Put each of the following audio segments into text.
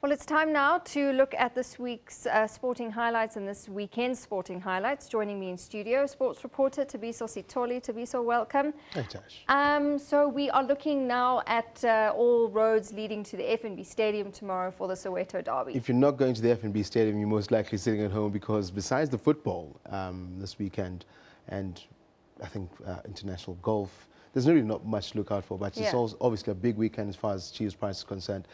Well, it's time now to look at this week's sporting highlights and this weekend's sporting highlights. Joining me in studio, sports reporter Thabiso Sithole. Thabiso, welcome. Hey, Tash. So we are looking now at all roads leading to the FNB Stadium tomorrow for the Soweto Derby. If you're not going to the FNB Stadium, you're most likely sitting at home, because besides the football this weekend and I think international golf, there's really not much to look out for, but it's also obviously a big weekend as far as Chiefs price is concerned.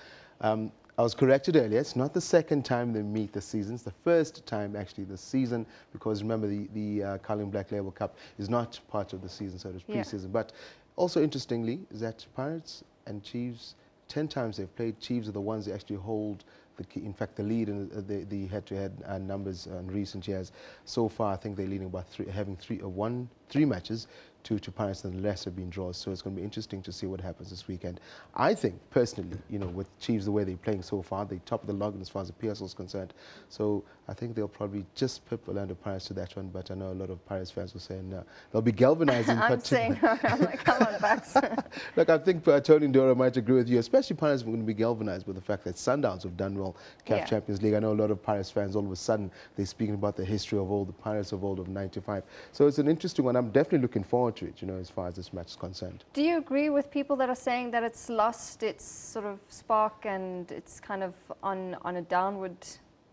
I was corrected earlier. It's not the second time they meet this season. It's the first time actually this season, because remember the Carling Black Label Cup is not part of the season, so it was pre-season. But also interestingly is that Pirates and Chiefs, 10 times they've played, Chiefs are the ones that actually hold the lead in the head-to-head numbers in recent years. So far, I think they're leading about three matches to Pirates, and the rest have been draws. So it's going to be interesting to see what happens this weekend. I think personally, with Chiefs the way they're playing so far, they top of the log as far as the PSL is concerned. So I think they'll probably just pip Orlando Pirates to that one. But I know a lot of Pirates fans will say no. They'll be galvanizing. I'm saying no. I'm like, come on, Boks. Look, I think Tony Ndora might agree with you. Especially Pirates are going to be galvanized with the fact that Sundowns have done well, CAF Champions League. I know a lot of Pirates fans all of a sudden they're speaking about the history of all the Pirates of old of '95. So it's an interesting one. I'm definitely looking forward to it, as far as this match is concerned. Do you agree with people that are saying that it's lost its sort of spark and it's kind of on a downward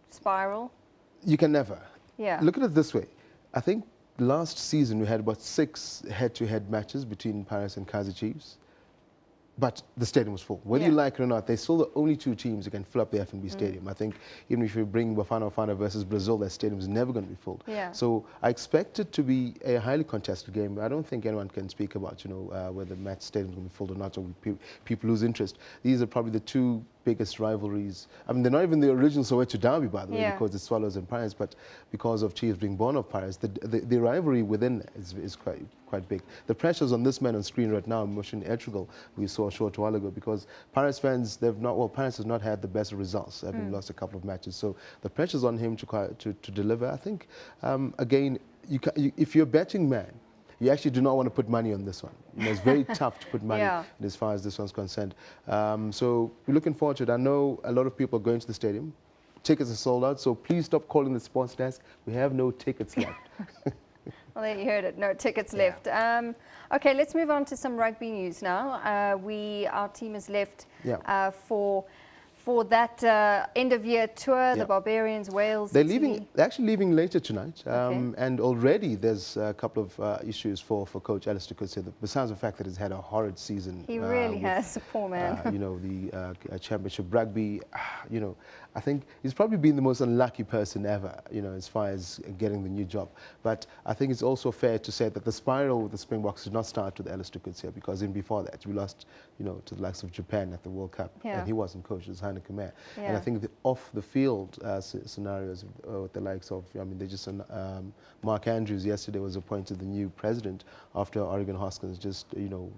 spiral? You can never. Yeah. Look at it this way. I think last season we had about 6 head-to-head matches between Pirates and Kaizer Chiefs, but the stadium was full. Whether you like it or not, they're still the only two teams who can fill up the FNB Stadium. I think even if you bring Bafana Bafana versus Brazil, that stadium is never going to be full. Yeah. So I expect it to be a highly contested game. I don't think anyone can speak about, whether the match stadium is going to be full or not, or people lose interest. These are probably the two biggest rivalries. I mean, they're not even the original Soweto Derby, by the way, because it's Swallows and Pirates, but because of Chiefs being born of Pirates, the rivalry within is quite big. The pressure's on this man on screen right now, Moshin Etrigal, we saw a short while ago, because Pirates fans, Pirates has not had the best results, having lost a couple of matches. So the pressure's on him to deliver. I think, again, if you're a betting man, you actually do not want to put money on this one. It's very tough to put money as far as this one's concerned. So we're looking forward to it. I know a lot of people are going to the stadium. Tickets are sold out, so please stop calling the sports desk. We have no tickets left. Well, there you heard it. No tickets left. Okay, let's move on to some rugby news now. Our team is left for that end-of-year tour, the Barbarians, Wales. They're actually leaving later tonight, and already there's a couple of issues for Coach Alistair Coetzee, besides the fact that he's had a horrid season. He really has, poor man. The Championship Rugby, I think he's probably been the most unlucky person ever, as far as getting the new job. But I think it's also fair to say that the spiral with the Springboks did not start with Alistair Coetzee, because even before that, we lost, to the likes of Japan at the World Cup, and he wasn't coach, it was Heineken Meyer. And I think the off-the-field scenarios with the likes of, Mark Andrews yesterday was appointed the new president after Oregon Hoskins just,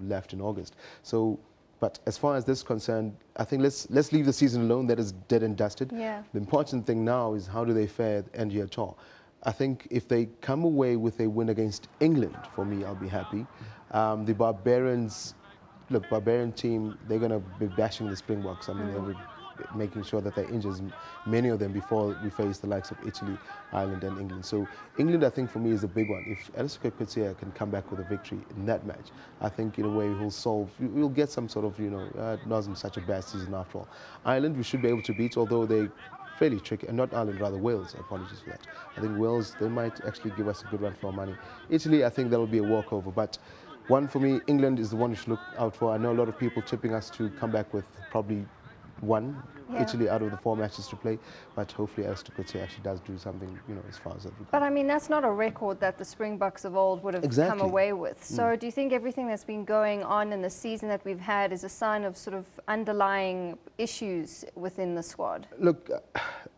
left in August. So, but as far as this is concerned, I think let's leave the season alone. That is dead and dusted. The important thing now is how do they fare at the end-year tour. I think if they come away with a win against England, for me, I'll be happy. The Barbarians, look, Barbarian team, they're going to be bashing the Springboks. I mean, they'll be making sure that they injure many of them before we face the likes of Italy, Ireland and England. So England, I think, for me, is the big one. If Alistair Coetzee can come back with a victory in that match, I think in a way we'll get some sort of, it wasn't such a bad season after all. Ireland, we should be able to beat, although they fairly tricky, and not Ireland, rather Wales, apologies for that. I think Wales, they might actually give us a good run for our money. Italy, I think that'll be a walkover, but one for me, England is the one you should look out for. I know a lot of people tipping us to come back with probably one, Italy out of the 4 matches to play, but hopefully Alistair Coetzee actually does do something, as far as that. But I mean, that's not a record that the Springboks of old would have come away with. So do you think everything that's been going on in the season that we've had is a sign of sort of underlying issues within the squad? Look,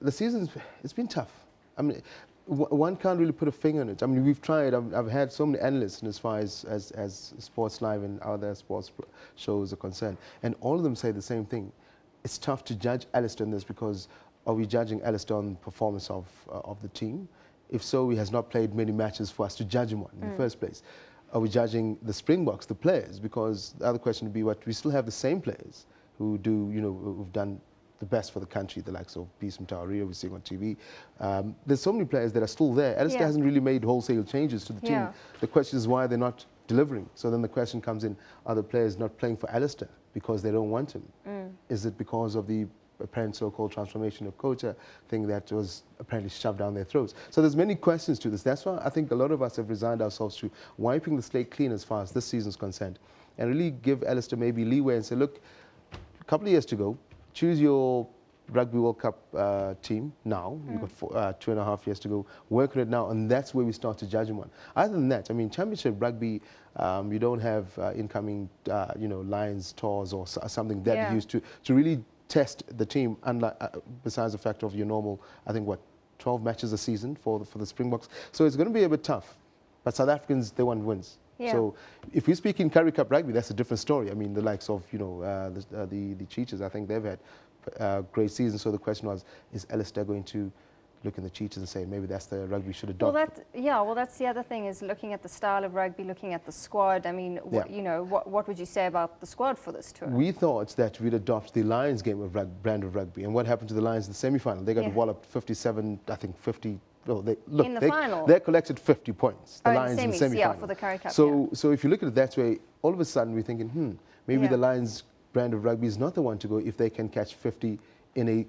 the season's, it's been tough. I mean, one can't really put a finger on it. I mean, we've tried. I've had so many analysts as far as Sports Live and other sports shows are concerned, and all of them say the same thing. It's tough to judge Alistair in this, because are we judging Alistair on the performance of the team? If so, he has not played many matches for us to judge him on in the first place. Are we judging the Springboks, the players? Because the other question would be, we still have the same players who do, who've done the best for the country, the likes of Peace Mtawarira we're seeing on TV. There's so many players that are still there. Alistair hasn't really made wholesale changes to the team. The question is why they're not delivering. So then the question comes in, are the players not playing for Alistair because they don't want him? Is it because of the apparent so-called transformation of culture thing that was apparently shoved down their throats? So there's many questions to this. That's why I think a lot of us have resigned ourselves to wiping the slate clean as far as this season's concerned, and really give Alistair maybe leeway and say, look, a couple of years to go, choose your Rugby World Cup team now. You've got 2.5 years to go. Work on it now, and that's where we start to judge him on. Other than that, I mean, Championship Rugby, you don't have incoming, Lions tours or something that you used to really test the team, unlike, besides the fact of your normal, I think, 12 matches a season for the Springboks. So it's going to be a bit tough. But South Africans, they want wins. So if we speak in Currie Cup Rugby, that's a different story. I mean, the likes of, the Cheetahs, I think they've had great seasons. So the question was, is Alistair going to look in the Cheetahs and say maybe that's the rugby should adopt? Well, that's the other thing, is looking at the style of rugby, looking at the squad. I mean, what would you say about the squad for this tour? We thought that we'd adopt the Lions game of brand of rugby. And what happened to the Lions in the semi-final? They got walloped 57, I think 50. Well, they collected 50 points. The Lions in the semi-final. For the Currie Cup. So if you look at it that way, all of a sudden we're thinking, maybe the Lions brand of rugby is not the one to go if they can catch 50 in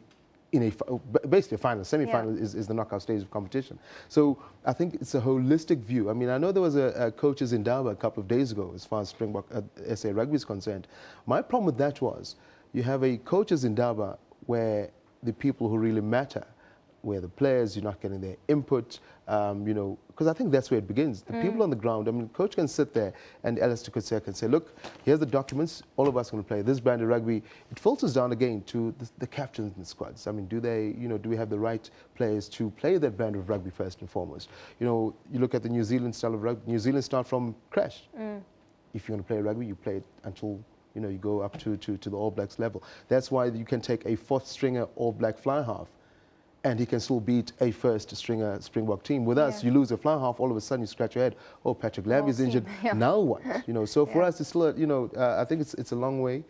basically a final. Semi-final is the knockout stage of competition. So I think it's a holistic view. I mean, I know there was a coaches in Indaba a couple of days ago as far as Springbok SA Rugby is concerned. My problem with that was you have a coaches in Indaba where the people who really matter, where the players, you're not getting their input, because I think that's where it begins. The people on the ground, I mean, coach can sit there and Alistair can say, look, here's the documents, all of us are going to play this brand of rugby. It filters down again to the captains and the squads. I mean, do we have the right players to play that brand of rugby first and foremost? You look at the New Zealand style of rugby. New Zealand start from crash. If you're going to play rugby, you play it until you go up to the All Blacks level. That's why you can take a fourth stringer All Black fly half, and he can still beat a first stringer Springbok team. With us, you lose a fly half, all of a sudden you scratch your head. Oh, Patrick Lambie's injured. Now what? So for us, it's still, I think it's a long way.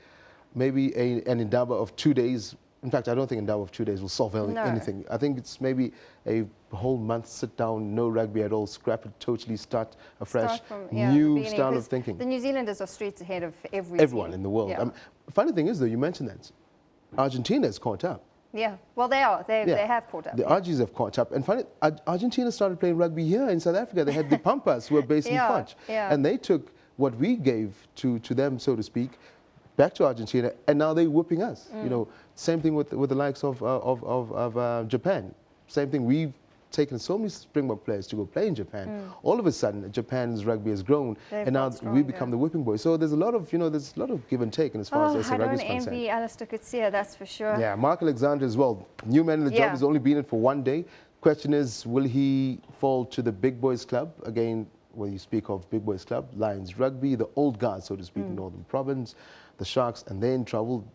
Maybe an Indaba of 2 days. In fact, I don't think Indaba of 2 days will solve anything. I think it's maybe a whole month, sit down, no rugby at all, scrap it totally, start afresh, new style of thinking. The New Zealanders are streets ahead of everyone in the world. Funny thing is, though, you mentioned that Argentina's caught up. Yeah, well, they are. They have caught up. The Argies have caught up. And funny, Argentina started playing rugby here in South Africa. They had the Pampas, who were based in Potch. And they took what we gave to them, so to speak, back to Argentina, and now they're whipping us. Same thing with the likes of Japan. Same thing. We've taken so many Springbok players to go play in Japan. All of a sudden, Japan's rugby has grown, and now we become the whipping boys. So there's a lot of give and take, and as far as SA rugby is concerned. I don't envy Alistair Coetzee, that's for sure. Yeah, Mark Alexander as well. New man in the job, has only been in for 1 day. Question is, will he fall to the big boys club again? When you speak of big boys club, Lions Rugby, the old guard, so to speak, Northern Province, the Sharks, and they're in trouble.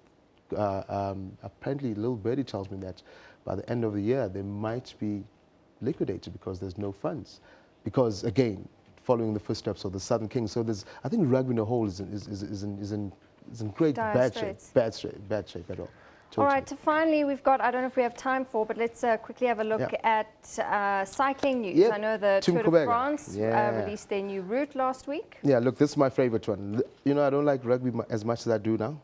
Apparently, Little Birdie tells me that by the end of the year, they might be liquidated because there's no funds. Because, again, following the footsteps of the Southern Kings. So I think rugby in the whole is in great bad shape at all. Totally. All right, finally, we've got, I don't know if we have time for, but let's quickly have a look at cycling news. I know the Tour de France released their new route last week. Yeah, look, this is my favorite one. I don't like rugby as much as I do now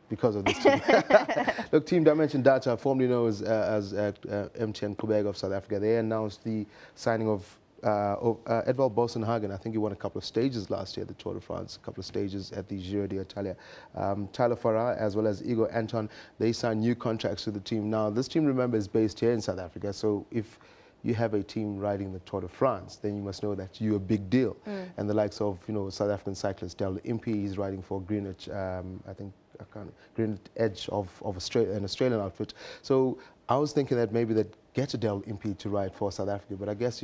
because of this team. Look, Team Dimension Data, formerly known as MTN Quebec of South Africa, they announced the signing of Edvald Boasson-Hagen. I think he won a couple of stages last year at the Tour de France, a couple of stages at the Giro d'Italia. Tyler Farrar as well as Igor Anton, they signed new contracts with the team. Now, this team, remember, is based here in South Africa, so if you have a team riding the Tour de France, then you must know that you're a big deal. And the likes of, South African cyclist Del Impey, he's riding for Greenwich, Greenwich Edge of Australia, an Australian outfit. So I was thinking that maybe they'd get a Del Impey to ride for South Africa, but I guess,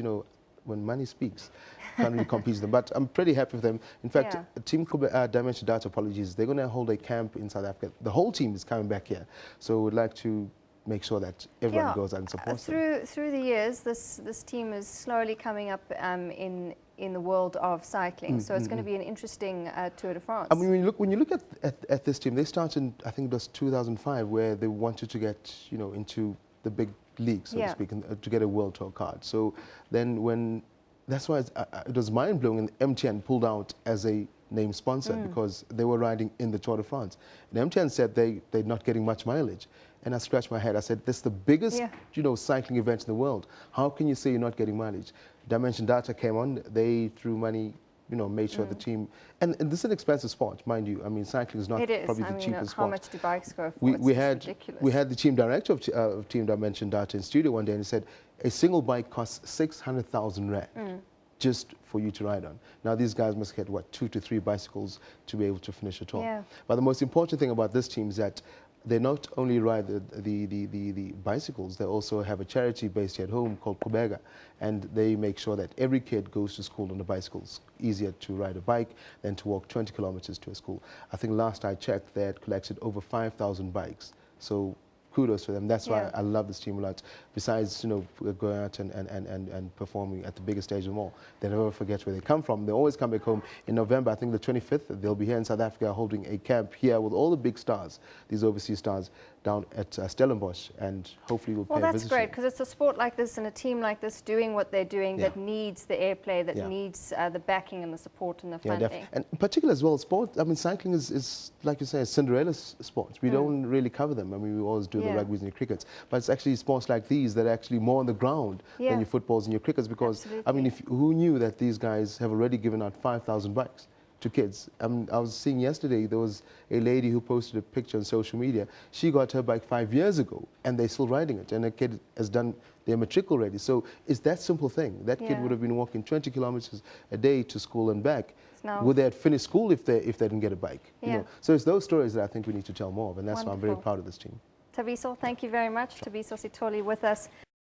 when money speaks, can't really compete with them. But I'm pretty happy with them. In fact, Team Dimension Data, apologies, they're going to hold a camp in South Africa. The whole team is coming back here. So we'd like to make sure that everyone goes out and supports them. Through the years, this team is slowly coming up in in the world of cycling. So it's going to be an interesting Tour de France. I mean, when you look at this team, they started, I think it was 2005, where they wanted to get, you know, into the big league, so to speak, and, to get a World Tour card. So then that's why it was mind-blowing, and MTN pulled out as a name sponsor because they were riding in the Tour de France. And MTN said they're not getting much mileage. And I scratched my head. I said, this is the biggest, you know, cycling event in the world. How can you say you're not getting mileage? Dimension Data came on. They threw money, you know, made sure the team... And this is an expensive sport, mind you. I mean, cycling is not probably the cheapest sport. How much do bikes go for? We had the team director of Team Dimension Data in studio one day, and he said, a single bike costs 600,000 rand. Just for you to ride on. Now these guys must get, what, 2 to 3 bicycles to be able to finish a tour. Yeah. But the most important thing about this team is that they not only ride the bicycles, they also have a charity based here at home called Kubega, and they make sure that every kid goes to school on a bicycle. It's easier to ride a bike than to walk 20 kilometers to a school. I think last I checked, they had collected over 5,000 bikes. So kudos to them. That's why I love this team a lot. Besides, you know, going out and performing at the biggest stage of them all, they never forget where they come from. They always come back home. In November, I think the 25th, they'll be here in South Africa holding a camp here with all the big stars, these overseas stars, down at Stellenbosch, and hopefully we'll pay a visit. Well, that's great, because it's a sport like this and a team like this doing what they're doing that needs the airplay, that needs the backing and the support and the funding. And in particular as well, sport, I mean, cycling is like you say, a Cinderella sport. We don't really cover them. I mean, we always do the rugby's and your crickets, but it's actually sports like these that are actually more on the ground than your footballs and your crickets, because, I mean, who knew that these guys have already given out 5,000 bikes to kids? I was seeing yesterday, there was a lady who posted a picture on social media. She got her bike 5 years ago, and they're still riding it, and a kid has done their matric already. So it's that simple thing. That kid would have been walking 20 kilometers a day to school and back. Would they have finished school if they didn't get a bike? You know? So it's those stories that I think we need to tell more of, and that's why I'm very proud of this team. Thabiso, thank you very much. Thabiso Sithole with us.